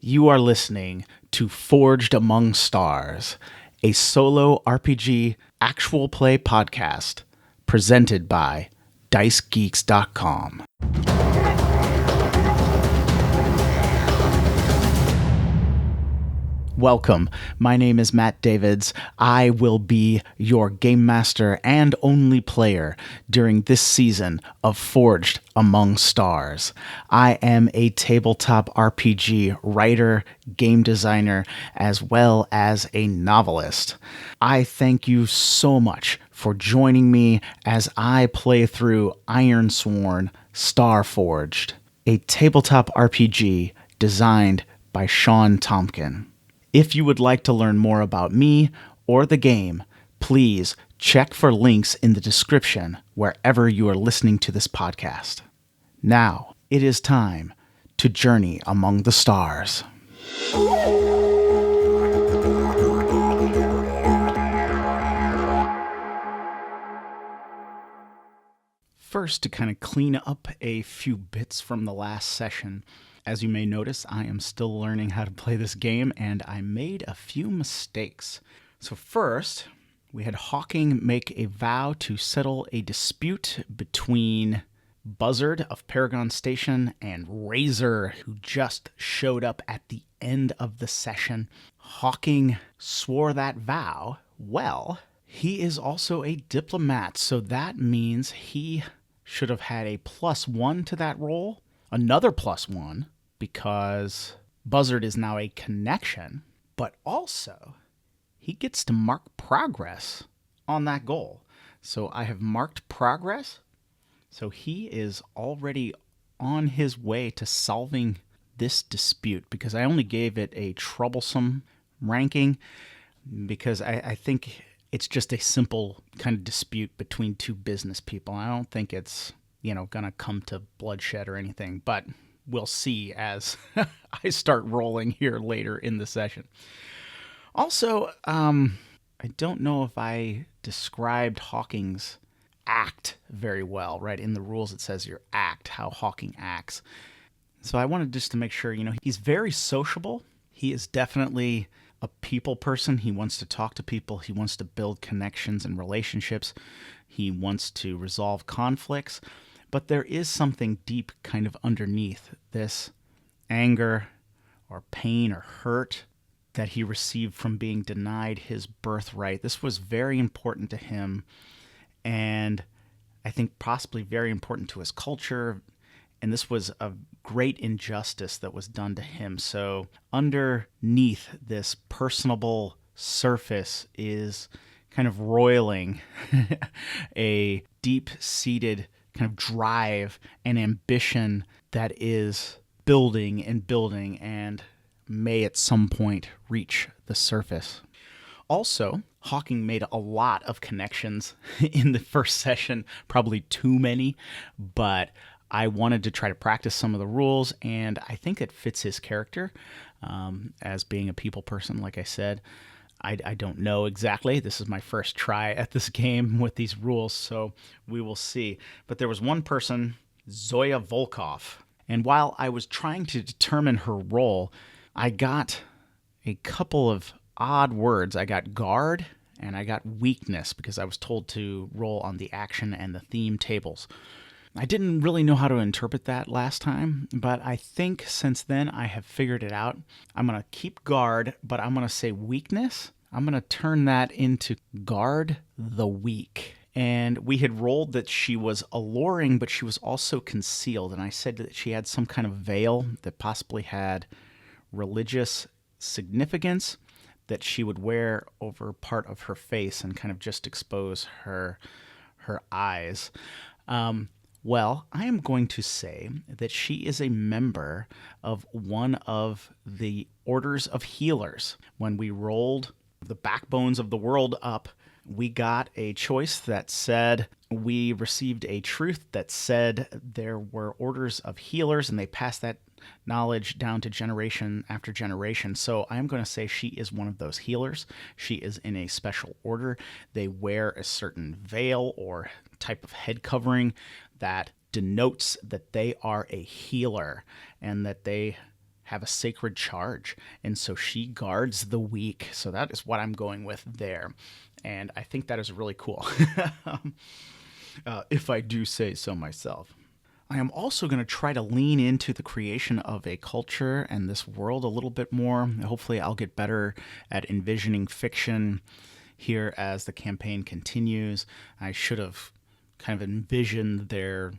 You are listening to Forged Among Stars, a solo RPG actual play podcast presented by DiceGeeks.com. Welcome. My name is Matt Davids. I will be your game master and only player during this season of Forged Among Stars. I am a tabletop RPG writer, game designer, as well as a novelist. I thank you so much for joining me as I play through Ironsworn Starforged, a tabletop RPG designed by Shawn Tomkin. If you would like to learn more about me or the game, please check for links in the description wherever you are listening to this podcast. Now, it is time to journey among the stars. First, to kind of clean up a few bits from the last session. As you may notice, I am still learning how to play this game, and I made a few mistakes. So first, we had Hawking make a vow to settle a dispute between Buzzard of Paragon Station and Razor, who just showed up at the end of the session. Hawking swore that vow. Well, he is also a diplomat, so that means he should have had a +1 to that roll. Another +1, because Buzzard is now a connection, but also he gets to mark progress on that goal. So I have marked progress, so he is already on his way to solving this dispute, because I only gave it a troublesome ranking, because I think it's just a simple kind of dispute between two business people. I don't think it's gonna come to bloodshed or anything, but we'll see as I start rolling here later in the session. Also, I don't know if I described Hawking's act very well, right? In the rules it says your act, how Hawking acts. So I wanted just to make sure, he's very sociable. He is definitely a people person. He wants to talk to people. He wants to build connections and relationships. He wants to resolve conflicts. But there is something deep kind of underneath this anger or pain or hurt that he received from being denied his birthright. This was very important to him, and I think possibly very important to his culture. And this was a great injustice that was done to him. So underneath this personable surface is kind of roiling a deep-seated kind of drive and ambition that is building and may at some point reach the surface. Also, Hawking made a lot of connections in the first session, probably too many, but I wanted to try to practice some of the rules, and I think it fits his character as being a people person, like I said. I don't know exactly. This is my first try at this game with these rules, so we will see. But there was one person, Zoya Volkov, and while I was trying to determine her role, I got a couple of odd words. I got guard and I got weakness, because I was told to roll on the action and the theme tables. I didn't really know how to interpret that last time, but I think since then I have figured it out. I'm going to keep guard, but I'm going to say weakness. I'm going to turn that into guard the weak. And we had rolled that she was alluring, but she was also concealed. And I said that she had some kind of veil that possibly had religious significance that she would wear over part of her face and kind of just expose her eyes. Well, I am going to say that she is a member of one of the orders of healers. When we rolled the Backbones of the World up, we got a choice that said we received a truth that said there were orders of healers, and they passed that knowledge down to generation after generation. So I'm going to say she is one of those healers. She is in a special order. They wear a certain veil or type of head covering that denotes that they are a healer and that they have a sacred charge, and so she guards the weak. So that is what I'm going with there, and I think that is really cool, if I do say so myself. I am also going to try to lean into the creation of a culture and this world a little bit more. Hopefully I'll get better at envisioning fiction here as the campaign continues. I should have kind of envisioned their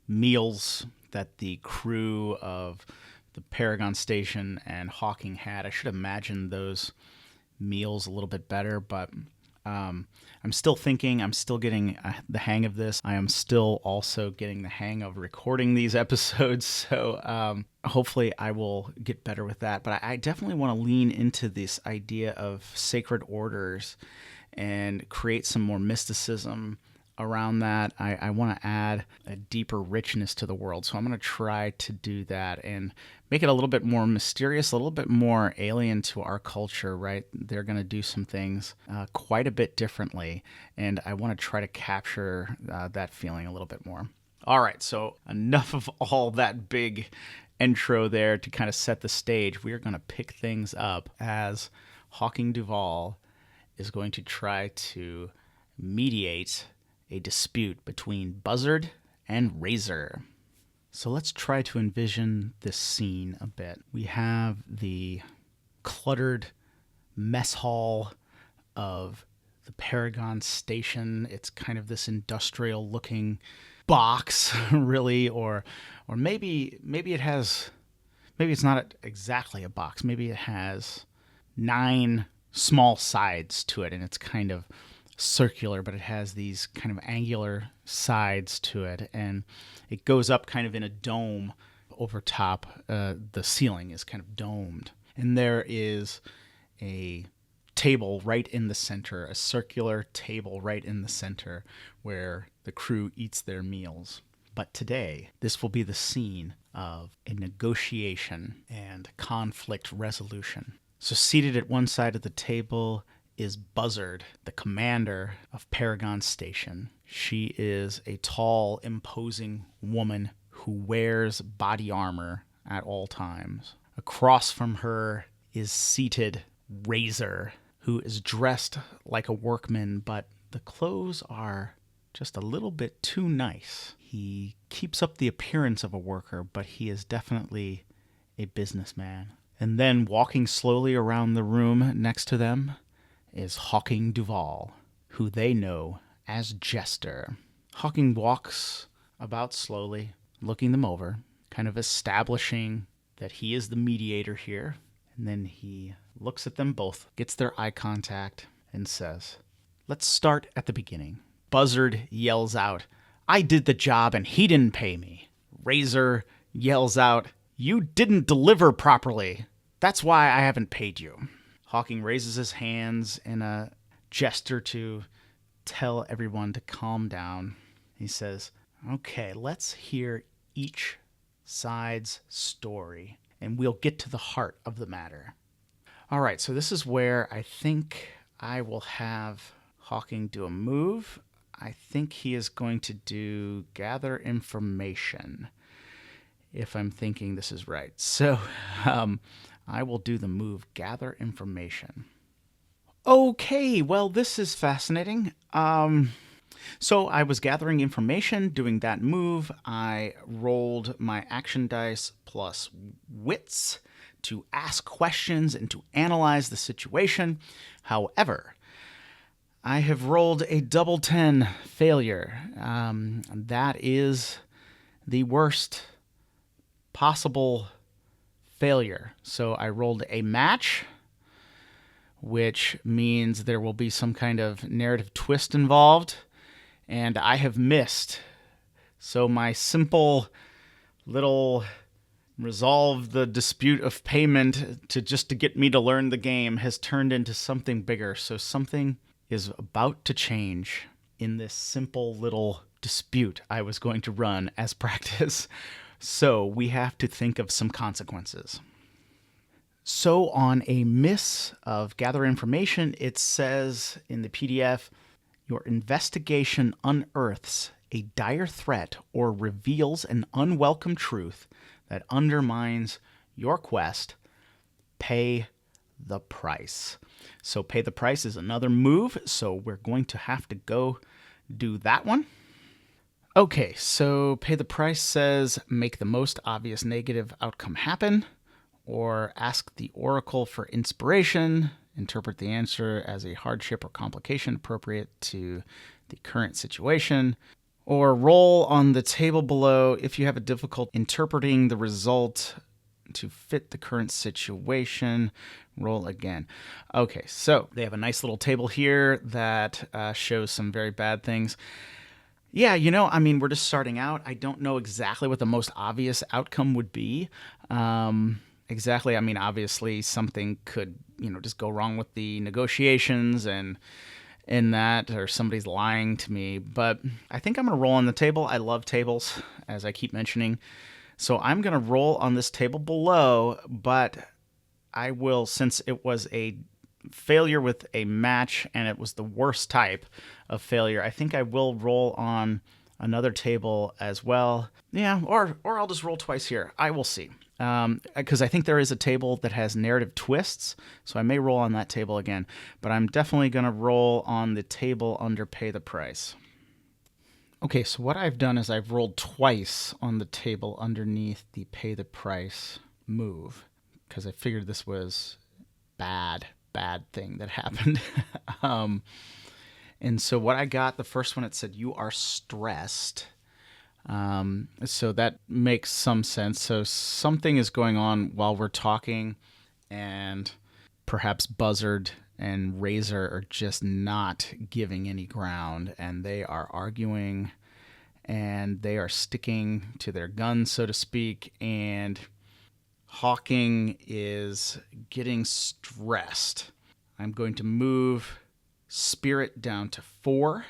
meals that the crew of the Paragon Station and Hawking had. I should imagine those meals a little bit better, but I'm still thinking, I'm still getting the hang of this. I am still also getting the hang of recording these episodes, so hopefully I will get better with that. But I definitely want to lean into this idea of sacred orders and create some more mysticism around that. I want to add a deeper richness to the world, so I'm going to try to do that and make it a little bit more mysterious, a little bit more alien to our culture, right? They're going to do some things quite a bit differently, and I want to try to capture that feeling a little bit more. All right, so enough of all that big intro there to kind of set the stage. We are going to pick things up as Hawking Duval is going to try to mediate a dispute between Buzzard and Razor. So let's try to envision this scene a bit. We have the cluttered mess hall of the Paragon Station. It's kind of this industrial looking box, really, or maybe it has, maybe it's not exactly a box. Maybe it has 9 small sides to it, and it's kind of circular, but it has these kind of angular sides to it, and it goes up kind of in a dome over top. The ceiling is kind of domed, and there is a table right in the center, a circular table right in the center where the crew eats their meals. But today, this will be the scene of a negotiation and conflict resolution. So seated at one side of the table is Buzzard, the commander of Paragon Station. She is a tall, imposing woman who wears body armor at all times. Across from her is seated Razor, who is dressed like a workman, but the clothes are just a little bit too nice. He keeps up the appearance of a worker, but he is definitely a businessman. And then walking slowly around the room next to them is Hawking Duval, who they know as Jester. Hawking walks about slowly, looking them over, kind of establishing that he is the mediator here. And then he looks at them both, gets their eye contact, and says, "Let's start at the beginning." Buzzard yells out, "I did the job and he didn't pay me." Razor yells out, "You didn't deliver properly. That's why I haven't paid you." Hawking raises his hands in a gesture to tell everyone to calm down. He says, "Okay, let's hear each side's story, and we'll get to the heart of the matter." All right, so this is where I think I will have Hawking do a move. I think he is going to do gather information, if I'm thinking this is right. So I will do the move gather information. Okay, well, this is fascinating. So I was gathering information, doing that move. I rolled my action dice plus wits to ask questions and to analyze the situation. However, I have rolled a double 10 failure. That is the worst possible failure. So I rolled a match, which means there will be some kind of narrative twist involved, and I have missed. So my simple little resolve the dispute of payment to get me to learn the game has turned into something bigger. So something is about to change in this simple little dispute I was going to run as practice. So we have to think of some consequences. So on a miss of gather information, it says in the PDF, your investigation unearths a dire threat or reveals an unwelcome truth that undermines your quest, pay the price. So pay the price is another move, so we're going to have to go do that one. Okay, so pay the price says make the most obvious negative outcome happen, or ask the oracle for inspiration, interpret the answer as a hardship or complication appropriate to the current situation, or roll on the table below if you have a difficulty interpreting the result to fit the current situation. Roll again. Okay, so they have a nice little table here that shows some very bad things. Yeah, we're just starting out. I don't know exactly what the most obvious outcome would be. Exactly. Obviously something could, just go wrong with the negotiations and in that, or somebody's lying to me. But I think I'm going to roll on the table. I love tables, as I keep mentioning. So I'm going to roll on this table below, but I will, since it was a failure with a match and it was the worst type of failure, I think I will roll on another table as well. Yeah, or I'll just roll twice here. I will see. Because I think there is a table that has narrative twists, so I may roll on that table again. But I'm definitely going to roll on the table under pay the price. Okay, so what I've done is I've rolled twice on the table underneath the pay the price move, because I figured this was bad thing that happened. And so what I got, the first one, it said, you are stressed. So that makes some sense. So something is going on while we're talking, and perhaps Buzzard and Razor are just not giving any ground, and they are arguing, and they are sticking to their guns, so to speak, and Hawking is getting stressed. I'm going to move Spirit down to 4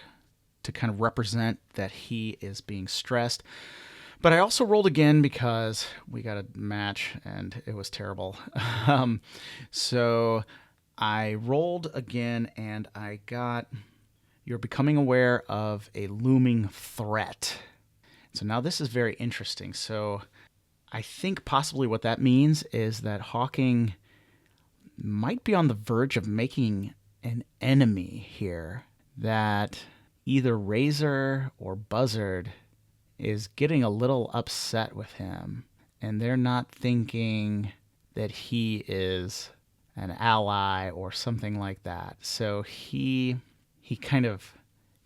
to kind of represent that he is being stressed. But I also rolled again because we got a match and it was terrible. So I rolled again and I got, you're becoming aware of a looming threat. So now this is very interesting. So I think possibly what that means is that Hawking might be on the verge of making an enemy here, that either Razor or Buzzard is getting a little upset with him, and they're not thinking that he is an ally or something like that. So he kind of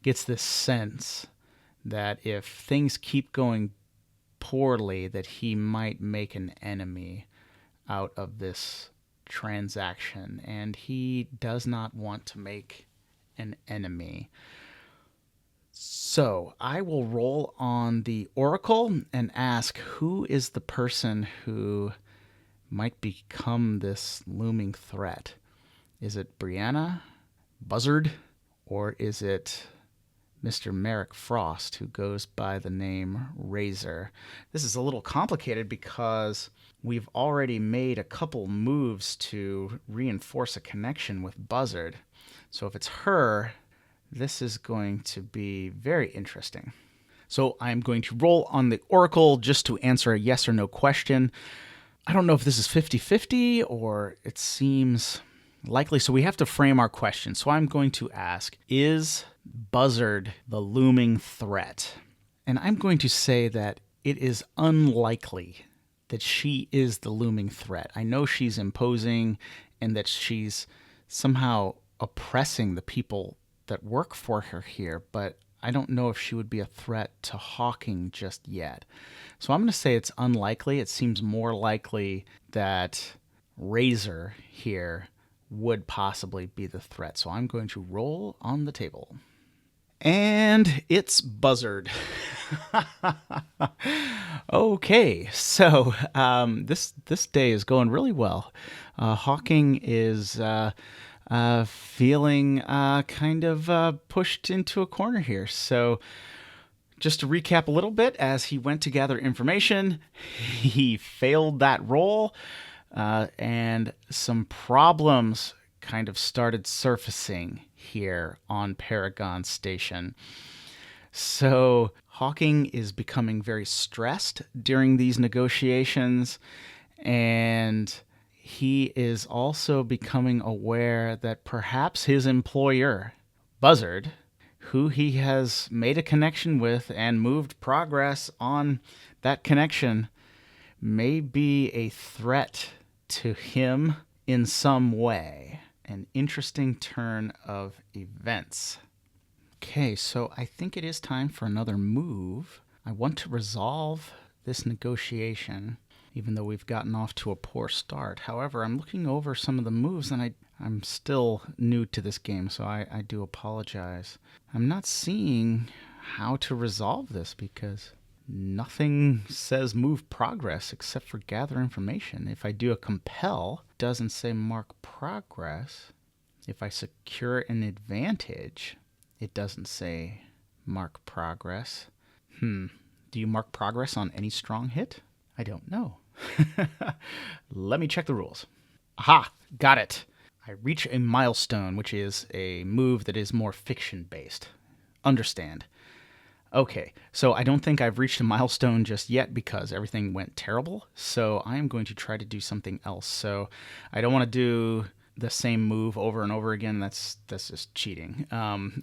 gets this sense that if things keep going poorly, that he might make an enemy out of this transaction, and he does not want to make an enemy. So I will roll on the Oracle and ask, who is the person who might become this looming threat? Is it Brianna, Buzzard, or is it Mr. Merrick Frost, who goes by the name Razor? This is a little complicated because we've already made a couple moves to reinforce a connection with Buzzard. So if it's her, this is going to be very interesting. So I'm going to roll on the Oracle just to answer a yes or no question. I don't know if this is 50-50 or it seems likely. So we have to frame our question. So I'm going to ask, is Buzzard the looming threat? And I'm going to say that it is unlikely that she is the looming threat. I know she's imposing and that she's somehow oppressing the people that work for her here, but I don't know if she would be a threat to Hawking just yet. So I'm going to say it's unlikely. It seems more likely that Razor here would possibly be the threat. So I'm going to roll on the table. And it's Buzzard. Okay, so this day is going really well. Hawking is feeling kind of pushed into a corner here. So just to recap a little bit, as he went to gather information, he failed that roll, and some problems kind of started surfacing here on Paragon Station. So Hawking is becoming very stressed during these negotiations, And he is also becoming aware that perhaps his employer, Buzzard, who he has made a connection with and moved progress on that connection, may be a threat to him in some way. An interesting turn of events. Okay, so I think it is time for another move. I want to resolve this negotiation, even though we've gotten off to a poor start. However, I'm looking over some of the moves, and I'm still new to this game, so I do apologize. I'm not seeing how to resolve this because nothing says move progress except for gather information. If I do a compel, it doesn't say mark progress. If I secure an advantage, it doesn't say mark progress. Do you mark progress on any strong hit? I don't know. Let me check the rules. Aha, got it. I reach a milestone, which is a move that is more fiction-based. Understand. Okay, so I don't think I've reached a milestone just yet because everything went terrible, so I am going to try to do something else. So I don't want to do the same move over and over again. That's just cheating,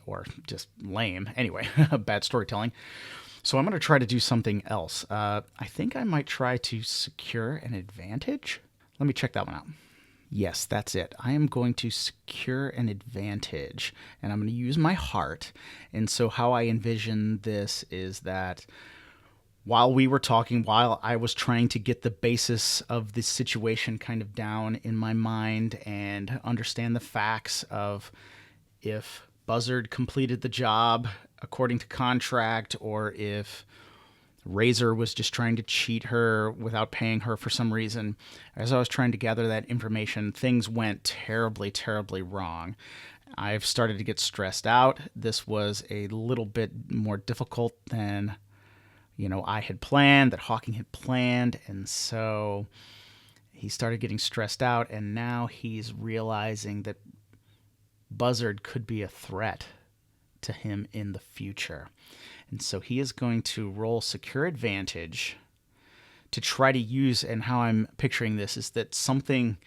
or just lame. Anyway, bad storytelling. So I'm going to try to do something else. I think I might try to secure an advantage. Let me check that one out. Yes, that's it. I am going to secure an advantage, and I'm going to use my heart. And so how I envision this is that while we were talking, while I was trying to get the basis of the situation kind of down in my mind and understand the facts of if Buzzard completed the job according to contract, or if Razor was just trying to cheat her without paying her for some reason. As I was trying to gather that information, things went terribly, terribly wrong. I've started to get stressed out. This was a little bit more difficult than, I had planned, that Hawking had planned, and so he started getting stressed out, and now he's realizing that Buzzard could be a threat to him in the future. And so he is going to roll secure advantage to try to use, and how I'm picturing this is that something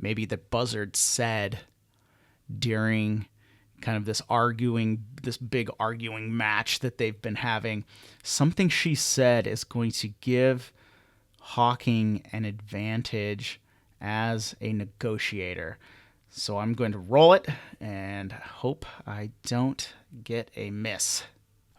maybe that Buzzard said during kind of this big arguing match that they've been having, something she said is going to give Hawking an advantage as a negotiator. So I'm going to roll it and hope I don't get a miss.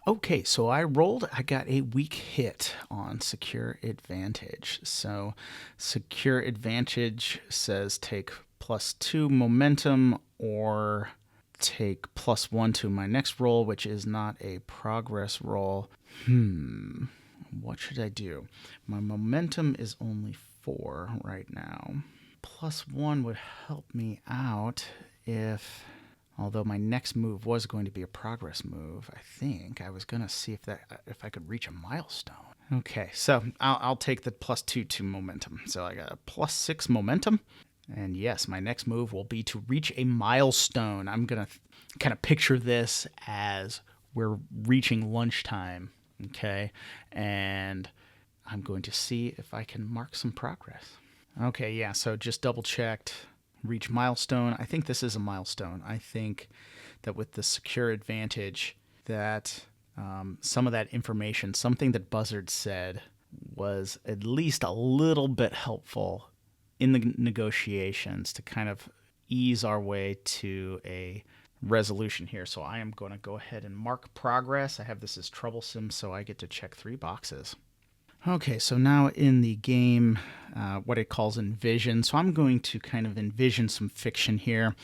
Okay, so I got a weak hit on secure advantage. So secure advantage says take +2 momentum or take +1 to my next roll, which is not a progress roll. What should I do? My momentum is only 4 right now. +1 would help me out although my next move was going to be a progress move. I think I was going to see if I could reach a milestone. Okay, so I'll take the +2 to momentum. So I got a +6 momentum. And yes, my next move will be to reach a milestone. I'm going to kind of picture this as we're reaching lunchtime, okay? And I'm going to see if I can mark some progress. Okay, yeah, so just double-checked. Reach milestone. I think this is a milestone. I think that with the secure advantage, that some of that information, something that Buzzard said, was at least a little bit helpful in the negotiations to kind of ease our way to a resolution here. So I am going to go ahead and mark progress. I have this as troublesome, so I get to check 3 boxes. Okay, so now in the game, what it calls envision. So I'm going to kind of envision some fiction here.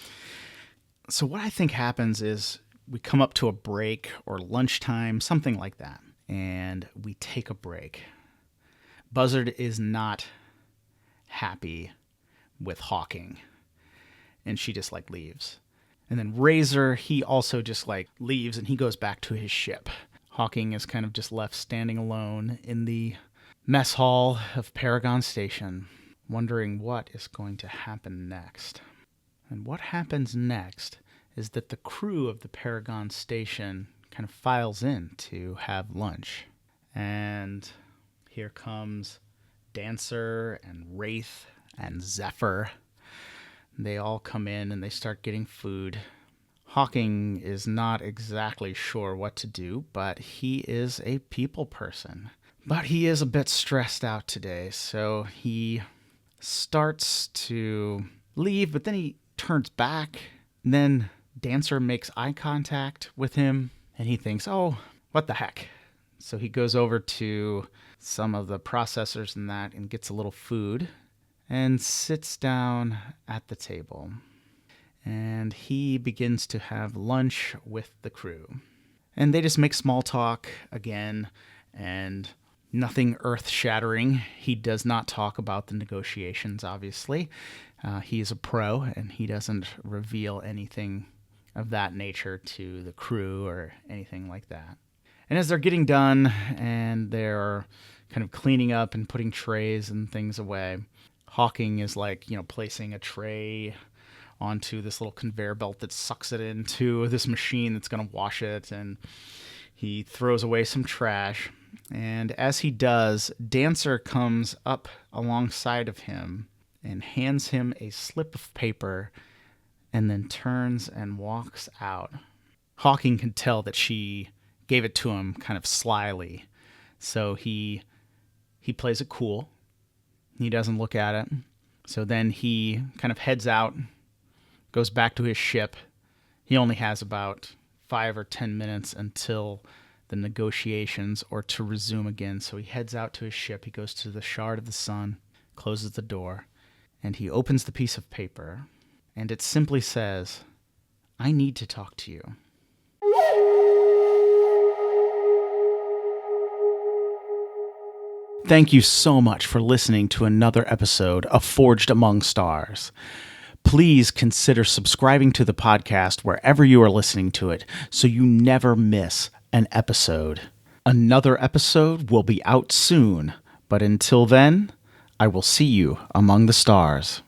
So what I think happens is we come up to a break or lunchtime, something like that, and we take a break. Buzzard is not happy with Hawking, and she just leaves. And then Razor, he also just leaves, and he goes back to his ship. Hawking is kind of just left standing alone in the mess hall of Paragon Station, wondering what is going to happen next. And what happens next is that the crew of the Paragon Station kind of files in to have lunch. And here comes Dancer and Wraith and Zephyr. They all come in and they start getting food. Hawking is not exactly sure what to do, but he is a people person. But he is a bit stressed out today, so he starts to leave, but then he turns back. And then Dancer makes eye contact with him, and he thinks, oh, what the heck? So he goes over to some of the processors and that and gets a little food and sits down at the table. And he begins to have lunch with the crew. And they just make small talk again, and nothing earth-shattering. He does not talk about the negotiations, obviously. He is a pro, and he doesn't reveal anything of that nature to the crew or anything like that. And as they're getting done, and they're kind of cleaning up and putting trays and things away, Hawking is placing a tray onto this little conveyor belt that sucks it into this machine that's going to wash it, and he throws away some trash. And as he does, Dancer comes up alongside of him and hands him a slip of paper and then turns and walks out. Hawking can tell that she gave it to him kind of slyly, so he plays it cool. He doesn't look at it. So then he kind of heads out, goes back to his ship. He only has about 5 or 10 minutes until the negotiations or to resume again. So he heads out to his ship. He goes to the Shard of the Sun, closes the door, and he opens the piece of paper. And it simply says, I need to talk to you. Thank you so much for listening to another episode of Forged Among Stars. Please consider subscribing to the podcast wherever you are listening to it so you never miss an episode. Another episode will be out soon, but until then, I will see you among the stars.